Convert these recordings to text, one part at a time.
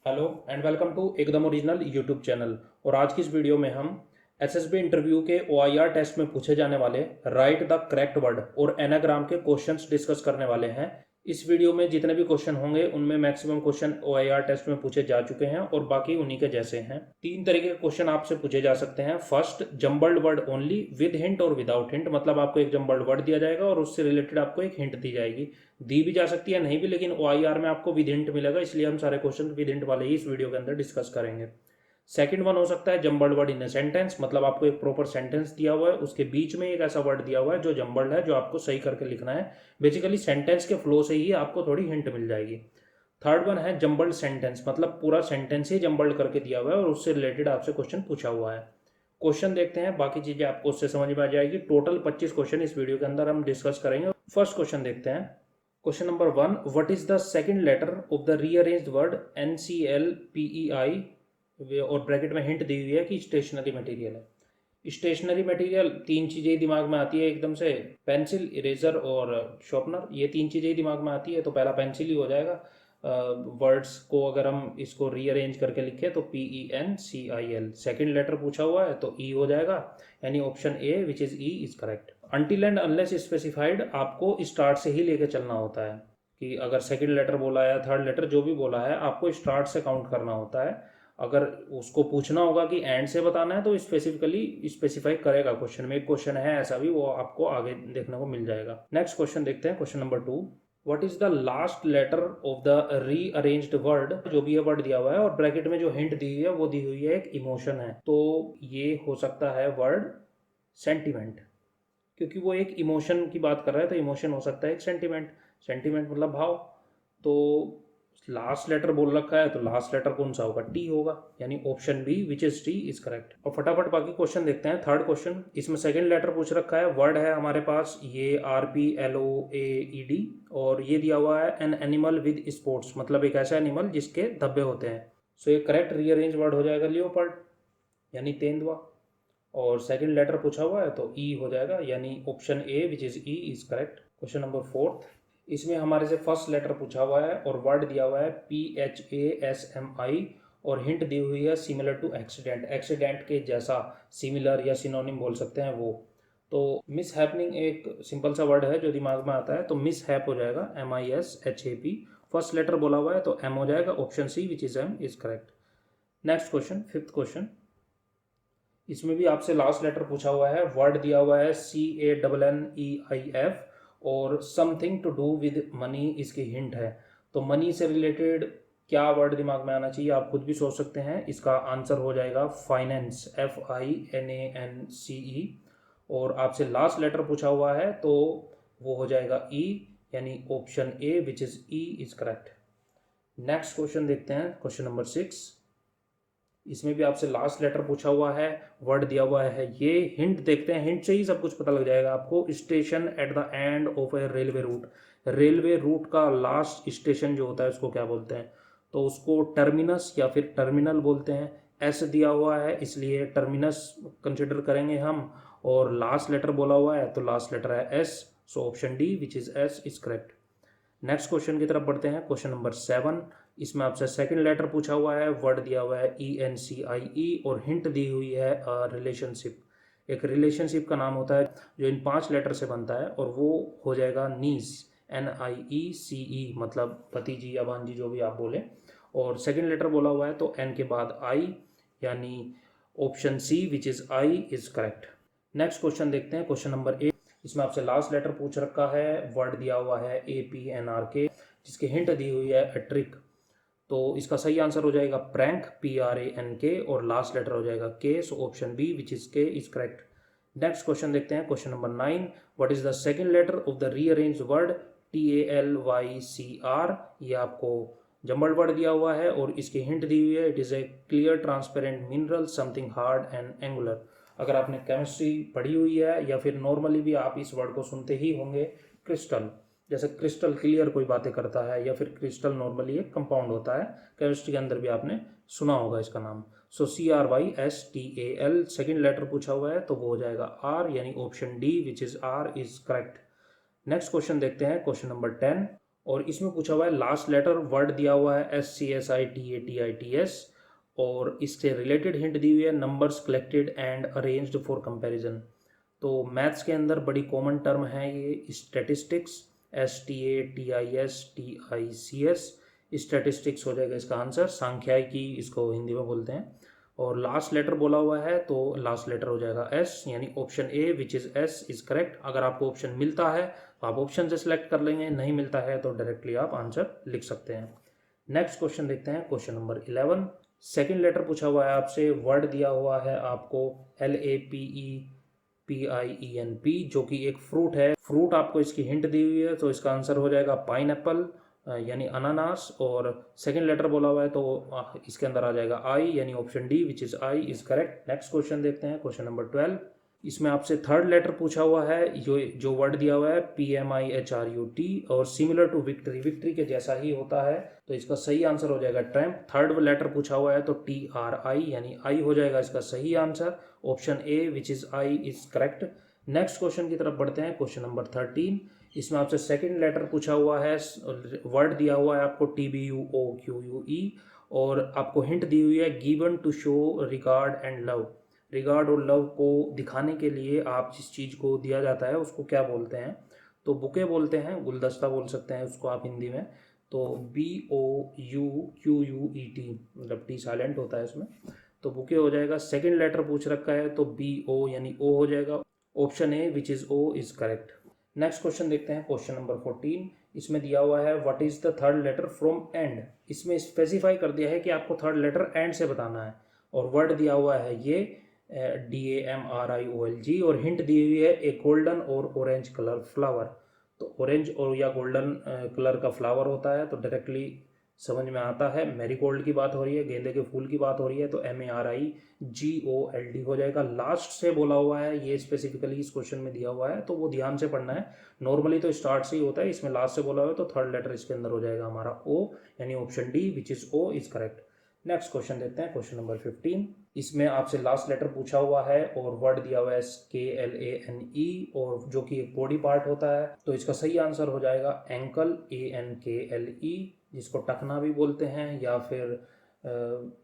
Hello and welcome to एकदम original YouTube channel. और आज की इस वीडियो में हम एसएसबी इंटरव्यू के ओआईआर टेस्ट में पूछे जाने वाले राइट द करेक्ट वर्ड और एनाग्राम के क्वेश्चंस डिस्कस करने वाले हैं। इस वीडियो में जितने भी क्वेश्चन होंगे उनमें मैक्सिमम क्वेश्चन ओआईआर टेस्ट में पूछे जा चुके हैं और बाकी उन्हीं के जैसे हैं। तीन तरीके के क्वेश्चन आपसे पूछे जा सकते हैं। First, jumbled word only with hint और विदाउट हिंट, मतलब आपको एक जम्बल्ड वर्ड दिया जाएगा और उससे रिलेटेड आपको एक हिंट दी जाएगी। दी भी जा सकती है, नहीं भी, लेकिन ओआईआर में आपको विद हिंट मिलेगा, इसलिए हम सारे क्वेश्चन विद हिंट वाले ही इस वीडियो के अंदर डिस्कस करेंगे। सेकंड वन हो सकता है jumbled word in a sentence, मतलब आपको एक प्रॉपर सेंटेंस दिया हुआ है, उसके बीच में एक ऐसा वर्ड दिया हुआ है जो जम्बल्ड है, जो आपको सही करके लिखना है। बेसिकली सेंटेंस के फ्लो से ही आपको थोड़ी हिंट मिल जाएगी। थर्ड वन है जम्बल्ड सेंटेंस, मतलब पूरा सेंटेंस ही जम्बल्ड करके दिया हुआ है और उससे रिलेटेड आपसे क्वेश्चन पूछा हुआ है। क्वेश्चन देखते हैं, बाकी चीजें आपको उससे समझ में आ जाएगी। टोटल 25 क्वेश्चन इस वीडियो के अंदर हम डिस्कस करेंगे। फर्स्ट क्वेश्चन देखते हैं। Question number 1, what is the second letter of the rearranged word NCLPEI, और ब्रैकेट में हिंट दी हुई है कि स्टेशनरी मटेरियल है। स्टेशनरी मटेरियल तीन चीजें दिमाग में आती है एकदम से, पेंसिल, इरेजर और शॉर्पनर। ये तीन चीजें दिमाग में आती है, तो पहला पेंसिल ही हो जाएगा। वर्ड्स को अगर हम इसको रीअरेंज करके लिखें तो PENCIL। सेकंड लेटर पूछा हुआ है तो ई हो जाएगा, यानी option A which is E is correct. Until and unless specified आपको स्टार्ट से ही लेके चलना होता है, कि अगर सेकंड लेटर बोला है, थर्ड लेटर जो भी बोला है, आपको स्टार्ट से काउंट करना होता है। अगर उसको पूछना होगा कि एंड से बताना है तो स्पेसिफिकली स्पेसिफाई करेगा क्वेश्चन में। एक क्वेश्चन है ऐसा भी, वो आपको आगे देखने को मिल जाएगा। नेक्स्ट क्वेश्चन देखते हैं, question number 2, what is the last letter of the rearranged word. जो भी ये वर्ड दिया हुआ है और ब्रैकेट में जो हिंट दी हुई है वो दी हुई है एक इमोशन है, तो ये हो सकता है वर्ड सेंटिमेंट, क्योंकि वो एक इमोशन की बात कर रहा है, तो इमोशन हो सकता है एक सेंटिमेंट। सेंटिमेंट मतलब भाव। तो लास्ट लेटर बोल रखा है तो लास्ट लेटर कौन सा होगा, टी होगा, यानी option B which is T is correct. और फटाफट बाकी क्वेश्चन देखते हैं। थर्ड क्वेश्चन, इसमें सेकंड लेटर पूछ रखा है, वर्ड है हमारे पास ये RPLOAED, और ये दिया हुआ है एन एनिमल विद स्पोर्ट्स, मतलब एक ऐसा एनिमल जिसके धब्बे होते हैं। सो ये करेक्ट रीअरेंज वर्ड हो जाएगा लियोपर्ड, यानी तेंदुआ। और सेकंड लेटर पूछा हुआ है तो ई हो जाएगा, यानी option A which is E is correct. Question number 4, इसमें हमारे से फर्स्ट लेटर पूछा हुआ है और वर्ड दिया हुआ है PHASMI, और हिंट दी हुई है सिमिलर टू एक्सीडेंट। एक्सीडेंट के जैसा, सिमिलर या सिनोनिम बोल सकते हैं वो। तो मिस हैपनिंग एक सिंपल सा वर्ड है जो दिमाग में आता है, तो मिस हैप हो जाएगा, MISHAP। फर्स्ट लेटर बोला हुआ है तो M हो जाएगा, option C which is M is correct. Next question, fifth question, इसमें भी आपसे लास्ट लेटर पूछा हुआ है, वर्ड दिया हुआ है CANNEIF, और something to do with money इसकी हिंट है। तो मनी से रिलेटेड क्या वर्ड दिमाग में आना चाहिए, आप खुद भी सोच सकते हैं। इसका आंसर हो जाएगा फाइनेंस, FINANCE। और आपसे लास्ट लेटर पूछा हुआ है तो वो हो जाएगा ई, यानी option A which is E is correct. Next question देखते हैं, क्वेश्चन नंबर 6, इसमें भी आपसे लास्ट लेटर पूछा हुआ है, वर्ड दिया हुआ है ये, हिंट देखते हैं, हिंट से ही सब कुछ पता लग जाएगा आपको। Station at the end of A railway route, railway route का लास्ट स्टेशन जो होता है उसको क्या बोलते हैं, तो उसको टर्मिनस या फिर टर्मिनल बोलते हैं। एस दिया हुआ है इसलिए टर्मिनस कंसिडर करेंगे हम, और लास्ट लेटर बोला हुआ है तो लास्ट लेटर है S, so option D which is S is correct. Next question की तरफ बढ़ते हैं, क्वेश्चन नंबर 7, इसमें आपसे सेकंड लेटर पूछा हुआ है, वर्ड दिया हुआ है ENCIE, और हिंट दी हुई है रिलेशनशिप। एक रिलेशनशिप का नाम होता है जो इन 5 लेटर से बनता है, और वो हो जाएगा नीस, NIECE, मतलब पति जी या भांजी जो भी आप बोले। और सेकंड लेटर बोला हुआ है तो एन के बाद आई, यानी option C which is I is correct. Next question देखते हैं, क्वेश्चन नंबर 8, इसमें आपसे लास्ट लेटर पूछ रखा है, वर्ड दिया हुआ है APNRK, जिसकी हिंट दी हुई है ट्रिक। तो इसका सही आंसर हो जाएगा प्रैंक, PRANK, और लास्ट लेटर हो जाएगा K, so option B which is K is correct. Next question देखते हैं, question number 9, what is the second letter of the rearranged word TALYCR। ये आपको जम्बल्ड वर्ड दिया हुआ है और इसकी हिंट दी हुई है, it is a clear transparent mineral something hard and angular. अगर आपने केमिस्ट्री पढ़ी हुई है या फिर नॉर्मली भी आप इस वर्ड को सुनते ही होंगे, क्रिस्टल, जैसे क्रिस्टल क्लियर कोई बातें करता है, या फिर क्रिस्टल नॉर्मली एक कंपाउंड होता है, केमिस्ट्री के अंदर भी आपने सुना होगा इसका नाम। सो CRYSTAL, सेकेंड लेटर पूछा हुआ है तो वो हो जाएगा R, यानी option D which is R is correct. Next question देखते हैं, क्वेश्चन नंबर 10, और इसमें पूछा हुआ है लास्ट लेटर वर्ड दिया हुआ है SCSITATITS और इससे रिलेटेड हिंट दी हुई है numbers collected and arranged for comparison. तो मैथ्स के अंदर बड़ी कॉमन टर्म है ये स्टैटिस्टिक्स, STATISTICS। स्टैटिस्टिक्स हो जाएगा इसका आंसर, सांख्यिकी इसको हिंदी में बोलते हैं। और लास्ट लेटर बोला हुआ है तो लास्ट लेटर हो जाएगा S, यानी option A which is S is correct. अगर आपको ऑप्शन मिलता है तो आप ऑप्शन से सिलेक्ट कर लेंगे, नहीं मिलता है तो डायरेक्टली आप आंसर लिख सकते हैं। नेक्स्ट क्वेश्चन देखते हैं, क्वेश्चन नंबर 11। सेकेंड लेटर पूछा हुआ है आपसे, वर्ड दिया हुआ है आपको LAPEPIENP जो कि एक फ्रूट है। फ्रूट आपको इसकी हिंट दी हुई है तो इसका आंसर हो जाएगा पाइनएप्पल यानी अनानास। और सेकंड लेटर बोला हुआ है तो इसके अंदर आ जाएगा आई, यानी option D which is I is correct. Next question देखते हैं, क्वेश्चन नंबर 12। इसमें आपसे थर्ड लेटर पूछा हुआ है, जो वर्ड दिया हुआ है PMIHRUT और सिमिलर टू विक्ट्री, विक्ट्री के जैसा ही होता है तो इसका सही आंसर हो जाएगा ट्रैम्प। थर्ड लेटर पूछा हुआ है तो TRI यानी आई हो जाएगा इसका सही answer, option A which is I is correct. Next question की तरफ बढ़ते हैं, क्वेश्चन नंबर 13। इसमें आपसे सेकंड लेटर पूछा हुआ है, वर्ड दिया हुआ है आपको TBUOQUE और आपको हिंट दी हुई है given to show regard and love. Regard और लव को दिखाने के लिए आप जिस चीज़ को दिया जाता है उसको क्या बोलते हैं? तो बुके बोलते हैं, गुलदस्ता बोल सकते हैं उसको आप हिंदी में। तो BOUQUET, मतलब टी साइलेंट होता है इसमें, तो बुके हो जाएगा। सेकंड लेटर पूछ रखा है तो BO यानी O हो जाएगा, option A which is O is correct. Next question देखते हैं, क्वेश्चन नंबर 14। इसमें दिया हुआ है what is the third letter from end. इसमें स्पेसिफाई कर दिया है कि आपको थर्ड लेटर एंड से बताना है और वर्ड दिया हुआ है ये DAMRIOLG और हिंट दी हुई है ए गोल्डन और ऑरेंज कलर फ्लावर। तो ऑरेंज और या गोल्डन कलर का फ्लावर होता है तो डायरेक्टली समझ में आता है मैरीगोल्ड की बात हो रही है, गेंदे के फूल की बात हो रही है तो MARIGOLD हो जाएगा। लास्ट से बोला हुआ है, ये स्पेसिफिकली इस क्वेश्चन में दिया हुआ है तो वो ध्यान से पढ़ना है। नॉर्मली तो स्टार्ट से ही होता है, इसमें लास्ट से बोला हुआ है तो थर्ड लेटर इसके अंदर हो जाएगा हमारा O, यानी option D which is O is correct. Next question देखते हैं, क्वेश्चन नंबर 15। इसमें आपसे लास्ट लेटर पूछा हुआ है और वर्ड दिया हुआ है KLANE और जो कि एक बॉडी पार्ट होता है तो इसका सही आंसर हो जाएगा एंकल, ANKLE, जिसको टखना भी बोलते हैं या फिर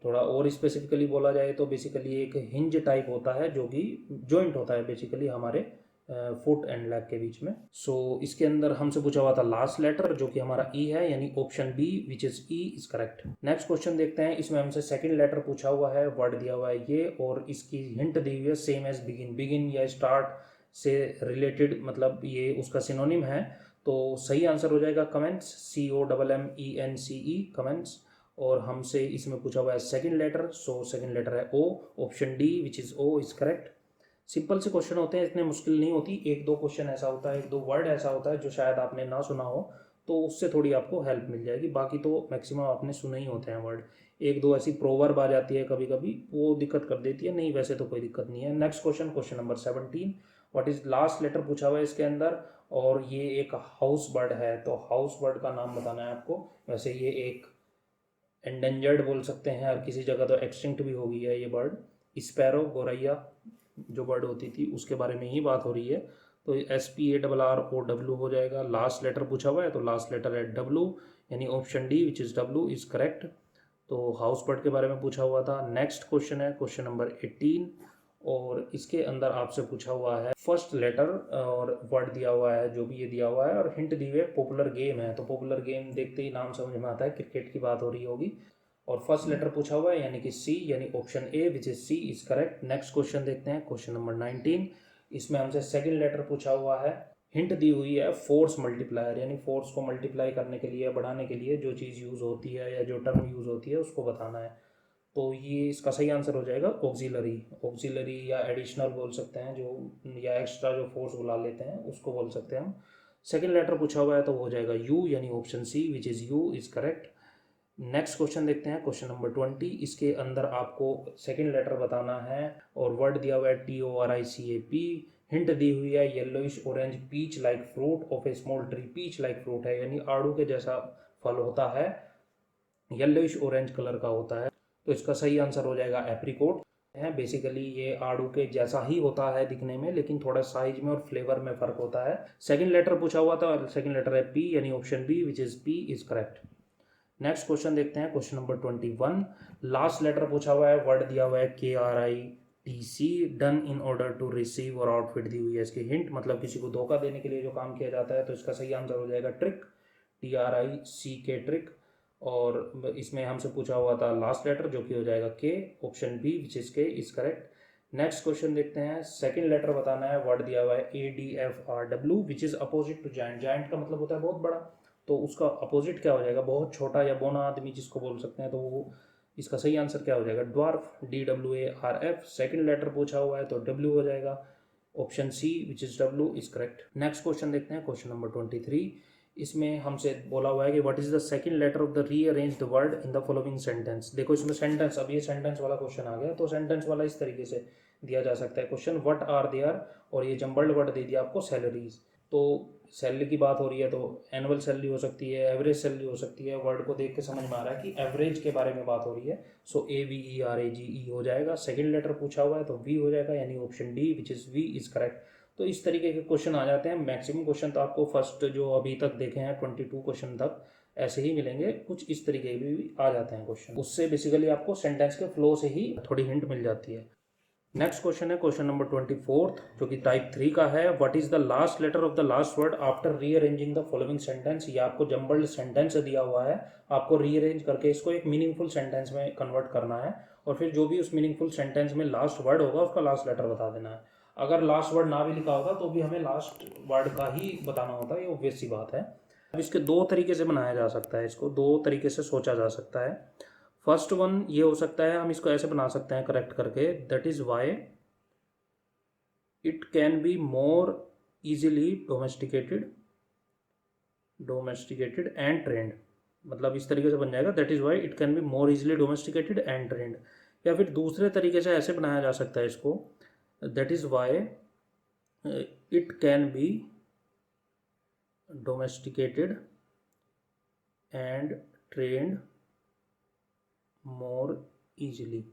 थोड़ा और स्पेसिफिकली बोला जाए तो बेसिकली एक हिंज टाइप होता है जो कि जॉइंट होता है बेसिकली हमारे फुट एंड लेग के बीच में। सो इसके अंदर हमसे पूछा हुआ था लास्ट लेटर जो कि हमारा ई है, यानी option B which is E is correct. Next question देखते हैं, इसमें हमसे सेकंड लेटर पूछा हुआ है, वर्ड दिया हुआ है ये और इसकी हिंट दी हुई है सेम एज बिगिन। बिगिन या स्टार्ट से रिलेटेड, मतलब ये उसका सिनोनिम है तो सही आंसर हो जाएगा कमेंट्स, COMMENCE कमेंट्स। और हमसे इसमें पूछा हुआ है second letter, so second letter है O, option D which is O is correct. Simple से क्वेश्चन होते हैं, इतने मुश्किल नहीं होती। एक दो क्वेश्चन ऐसा होता है, एक दो वर्ड ऐसा होता है जो शायद आपने ना सुना हो तो उससे थोड़ी आपको हेल्प मिल जाएगी, बाकी तो मैक्सिमम आपने सुने ही होते हैं वर्ड। एक दो ऐसी प्रोवर्ब आ जाती है कभी कभी, वो दिक्कत कर देती है, नहीं वैसे तो कोई दिक्कत नहीं है। Next question, question number 17। What is last letter पूछा हुआ है इसके अंदर और ये एक हाउस बर्ड है तो हाउस बर्ड का नाम बताना है आपको। वैसे ये एक एंडेंजर्ड बोल सकते हैं, हर किसी जगह तो एक्सटिंक्ट भी हो गई है ये बर्ड। स्पैरो, गौरैया जो बर्ड होती थी उसके बारे में ही बात हो रही है तो SPARROW हो जाएगा। लास्ट लेटर पूछा हुआ है तो लास्ट लेटर है W, यानी option D which is W is correct. तो हाउस बर्ड के बारे में पूछा हुआ था। नेक्स्ट क्वेश्चन है क्वेश्चन नंबर 18 और इसके अंदर आपसे पूछा हुआ है फर्स्ट लेटर और वर्ड दिया हुआ है जो भी ये दिया हुआ है और हिंट दी हुई है पॉपुलर गेम है। तो पॉपुलर गेम देखते ही नाम समझ में आता है, क्रिकेट की बात हो रही होगी। और फर्स्ट लेटर पूछा हुआ है यानी कि C, यानी option A which is C is correct. Next question देखते हैं, क्वेश्चन नंबर 19। इसमें हमसे सेकंड लेटर पूछा हुआ है, हिंट दी हुई है फोर्स मल्टीप्लायर, यानी फोर्स को मल्टीप्लाई करने के लिए, बढ़ाने के लिए जो चीज़ यूज़ होती है या जो टर्म यूज़ होती है उसको बताना है। तो ये इसका सही आंसर हो जाएगा ऑक्सिलरी। ऑक्सिलरी या एडिशनल बोल सकते हैं, जो या एक्स्ट्रा जो फोर्स बुला लेते हैं उसको बोल सकते हैं हम। सेकंड लेटर पूछा हुआ है तो हो जाएगा U, यानी option C which is U is correct. Next question देखते हैं, क्वेश्चन नंबर 20। इसके अंदर आपको सेकंड लेटर बताना है और वर्ड दिया हुआ है TORICAP। हिंट दी हुई है yellowish orange peach like fruit of a small tree. Peach like fruit है यानी आड़ू के जैसा फल होता है, येलोइश ऑरेंज कलर का होता है तो इसका सही आंसर हो जाएगा एप्रिकॉट। हैं। बेसिकली ये आड़ू के जैसा ही होता है दिखने में, लेकिन थोड़ा साइज में और फ्लेवर में फ़र्क होता है। सेकंड लेटर पूछा हुआ था, सेकंड लेटर है पी, यानी option B which is P is correct. Next question देखते हैं, क्वेश्चन नंबर 21। लास्ट लेटर पूछा हुआ है, वर्ड दिया हुआ है KRITC, done in order to receive और आउटफिट दी हुई है इसकी हिंट, मतलब किसी को धोखा देने के लिए जो काम किया जाता है, तो इसका सही आंसर हो जाएगा ट्रिक, TRICK ट्रिक। और इसमें हमसे पूछा हुआ था लास्ट लेटर जो कि हो जाएगा के, ऑप्शन बी विच इज के इज करेक्ट। नेक्स्ट क्वेश्चन देखते हैं, सेकंड लेटर बताना है, वर्ड दिया हुआ है ADFRW which is opposite to giant. Giant का मतलब होता है बहुत बड़ा, तो उसका अपोजिट क्या हो जाएगा, बहुत छोटा या बौना आदमी जिसको बोल सकते हैं, तो वो इसका सही आंसर क्या हो जाएगा, ड्वार्फ, DWARF। सेकंड लेटर पूछा हुआ है तो W हो जाएगा, option C which is W is correct. Next question देखते हैं, क्वेश्चन नंबर 23। इसमें हमसे बोला हुआ है कि what is the second letter of the rearranged word in the following sentence. देखो इसमें सेंटेंस, अब ये सेंटेंस वाला क्वेश्चन आ गया, तो सेंटेंस वाला इस तरीके से दिया जा सकता है क्वेश्चन, व्हाट आर देयर, और ये जम्बल्ड वर्ड दे दिया आपको सैलरीज। तो सैलरी की बात हो रही है तो एनुअल सैलरी हो सकती है, एवरेज सैलरी हो सकती है। वर्ड को देख के समझ में आ रहा है कि एवरेज के बारे में बात हो रही है, सो AVERAGE हो जाएगा। सेकंड लेटर पूछा हुआ है तो V हो जाएगा, यानी option D which is V is correct. तो इस तरीके के क्वेश्चन आ जाते हैं। मैक्सिमम क्वेश्चन तो आपको फर्स्ट जो अभी तक देखे हैं 22 क्वेश्चन तक ऐसे ही मिलेंगे, कुछ इस तरीके के भी आ जाते हैं क्वेश्चन, उससे बेसिकली आपको सेंटेंस के फ्लो से ही थोड़ी हिंट मिल जाती है। नेक्स्ट क्वेश्चन है क्वेश्चन नंबर 24 जो कि टाइप 3 का है, what is the last letter of the last word after rearranging the following sentence. ये आपको जंबल्ड सेंटेंस दिया हुआ है, आपको रीअरेंज करके इसको एक मीनिंगफुल सेंटेंस में कन्वर्ट करना है, और फिर जो भी उस मीनिंगफुल सेंटेंस में लास्ट वर्ड होगा उसका लास्ट लेटर बता देना है। अगर लास्ट वर्ड ना भी लिखा होगा तो भी हमें लास्ट वर्ड का ही बताना होता है, ये ऑब्वियस सी बात है। अब इसके दो तरीके से बनाया जा सकता है, इसको दो तरीके से सोचा जा सकता है। फर्स्ट वन ये हो सकता है, हम इसको ऐसे बना सकते हैं करेक्ट करके, that is why it can be more easily domesticated and trained, मतलब इस तरीके से बन जाएगा, that is why it can be more easily domesticated and trend. या फिर दूसरे तरीके से ऐसे बनाया जा सकता है इसको, that is why it can be domesticated and trend more easily.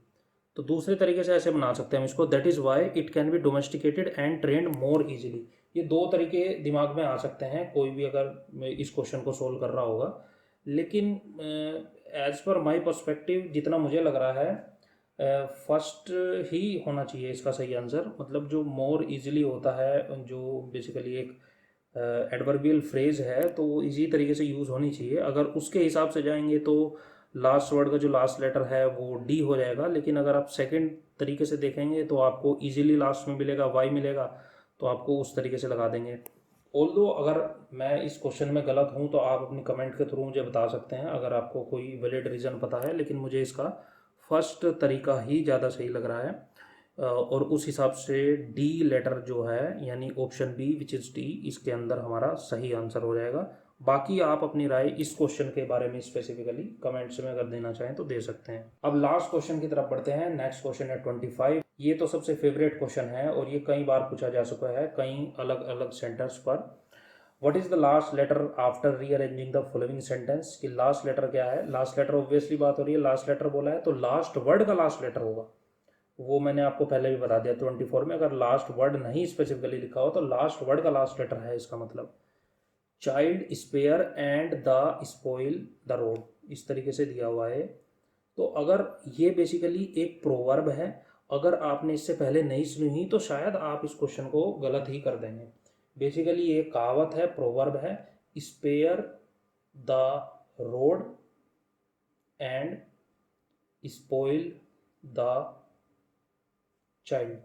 तो दूसरे तरीके से ऐसे बना सकते हैं हम इसको, that is why it can be domesticated and trend more easily. ये दो तरीके दिमाग में आ सकते हैं कोई भी अगर इस क्वेश्चन को सोल्व कर रहा होगा, लेकिन एज पर माई पर्सपेक्टिव जितना मुझे लग रहा है फर्स्ट ही होना चाहिए इसका सही आंसर। मतलब जो मोर इजीली होता है, जो बेसिकली एक एडवर्बियल फ्रेज है, तो वो इजी तरीके से यूज़ होनी चाहिए। अगर उसके हिसाब से जाएंगे तो लास्ट वर्ड का जो लास्ट लेटर है वो डी हो जाएगा, लेकिन अगर आप सेकंड तरीके से देखेंगे तो आपको इजीली लास्ट में मिलेगा वाई मिलेगा, तो आपको उस तरीके से लगा देंगे। ऑल्दो अगर मैं इस क्वेश्चन में गलत हूँ तो आप अपनी कमेंट के थ्रू मुझे बता सकते हैं अगर आपको कोई वैलिड रीज़न पता है, लेकिन मुझे इसका फर्स्ट तरीका ही ज़्यादा सही लग रहा है। और उस हिसाब से डी लेटर जो है, यानी option B which is D, इसके अंदर हमारा सही आंसर हो जाएगा। बाकी आप अपनी राय इस क्वेश्चन के बारे में स्पेसिफिकली कमेंट्स में अगर देना चाहें तो दे सकते हैं। अब लास्ट क्वेश्चन की तरफ बढ़ते हैं। नेक्स्ट क्वेश्चन है 25। ये तो सबसे फेवरेट क्वेश्चन है और ये कई बार पूछा जा चुका है कई अलग अलग सेंटेंस पर। What is the last letter after rearranging the following sentence, कि लास्ट लेटर क्या है। लास्ट लेटर ऑब्वियसली बात हो रही है, लास्ट लेटर बोला है तो लास्ट वर्ड का लास्ट लेटर होगा, वो मैंने आपको पहले भी बता दिया 24 में। अगर लास्ट वर्ड नहीं स्पेसिफिकली लिखा हो तो लास्ट वर्ड का लास्ट लेटर है, इसका मतलब child spare and the spoil the rod, इस तरीके से दिया हुआ है। तो अगर ये बेसिकली एक प्रोवर्ब है, अगर आपने इससे पहले नहीं सुनी हुई तो शायद आप इस क्वेश्चन को गलत ही कर देंगे। बेसिकली ये कहावत है, प्रोवर्ब है, spare the rod and spoil the child,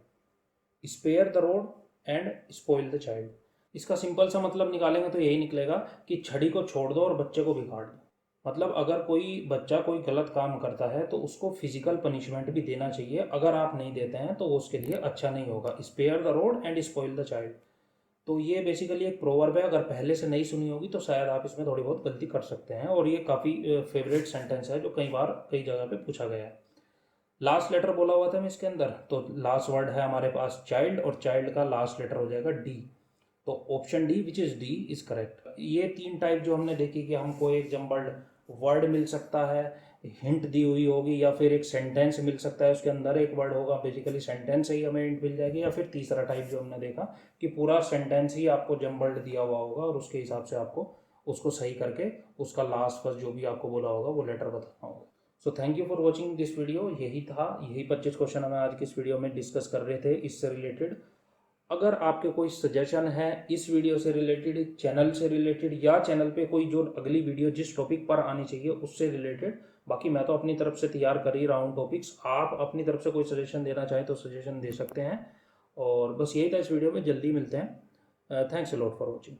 spare the rod and spoil the child. इसका सिंपल सा मतलब निकालेंगे तो यही निकलेगा कि छड़ी को छोड़ दो और बच्चे को बिगाड़ दो। मतलब अगर कोई बच्चा कोई गलत काम करता है तो उसको फिजिकल पनिशमेंट भी देना चाहिए, अगर आप नहीं देते हैं तो वो उसके लिए अच्छा नहीं होगा। Spare the rod and spoil the child, तो ये बेसिकली एक प्रोवर्ब है। अगर पहले से नहीं सुनी होगी तो शायद आप इसमें थोड़ी बहुत गलती कर सकते हैं, और ये काफ़ी फेवरेट सेंटेंस है जो कई बार कई जगह पे पूछा गया है। लास्ट लेटर बोला हुआ था मैं इसके अंदर, तो लास्ट वर्ड है हमारे पास चाइल्ड, और चाइल्ड का लास्ट लेटर हो जाएगा डी, तो option D which is D is correct. ये तीन टाइप जो हमने देखी कि हमको एक जम्बल्ड वर्ड मिल सकता है, हिंट दी हुई होगी, या फिर एक सेंटेंस मिल सकता है, उसके अंदर एक वर्ड होगा, बेसिकली सेंटेंस से ही हमें हिंट मिल जाएगी, या फिर तीसरा टाइप जो हमने देखा कि पूरा सेंटेंस ही आपको जम्बल्ड दिया हुआ होगा और उसके हिसाब से आपको उसको सही करके उसका लास्ट फर्स्ट जो भी आपको बोला होगा वो लेटर बताना होगा। So thank you for watching this video. यही था, यही 25 क्वेश्चन हमें आज की इस वीडियो में डिस्कस कर रहे थे इससे रिलेटेड। अगर आपके कोई सजेशन है इस वीडियो से रिलेटेड, चैनल से रिलेटेड, या चैनल पे कोई जो अगली वीडियो जिस टॉपिक पर आनी चाहिए उससे रिलेटेड, बाकी मैं तो अपनी तरफ से तैयार कर ही रहा हूँ टॉपिक्स, आप अपनी तरफ से कोई सजेशन देना चाहें तो सजेशन दे सकते हैं। और बस यही था इस वीडियो में, जल्दी मिलते हैं। Thanks a lot for watching.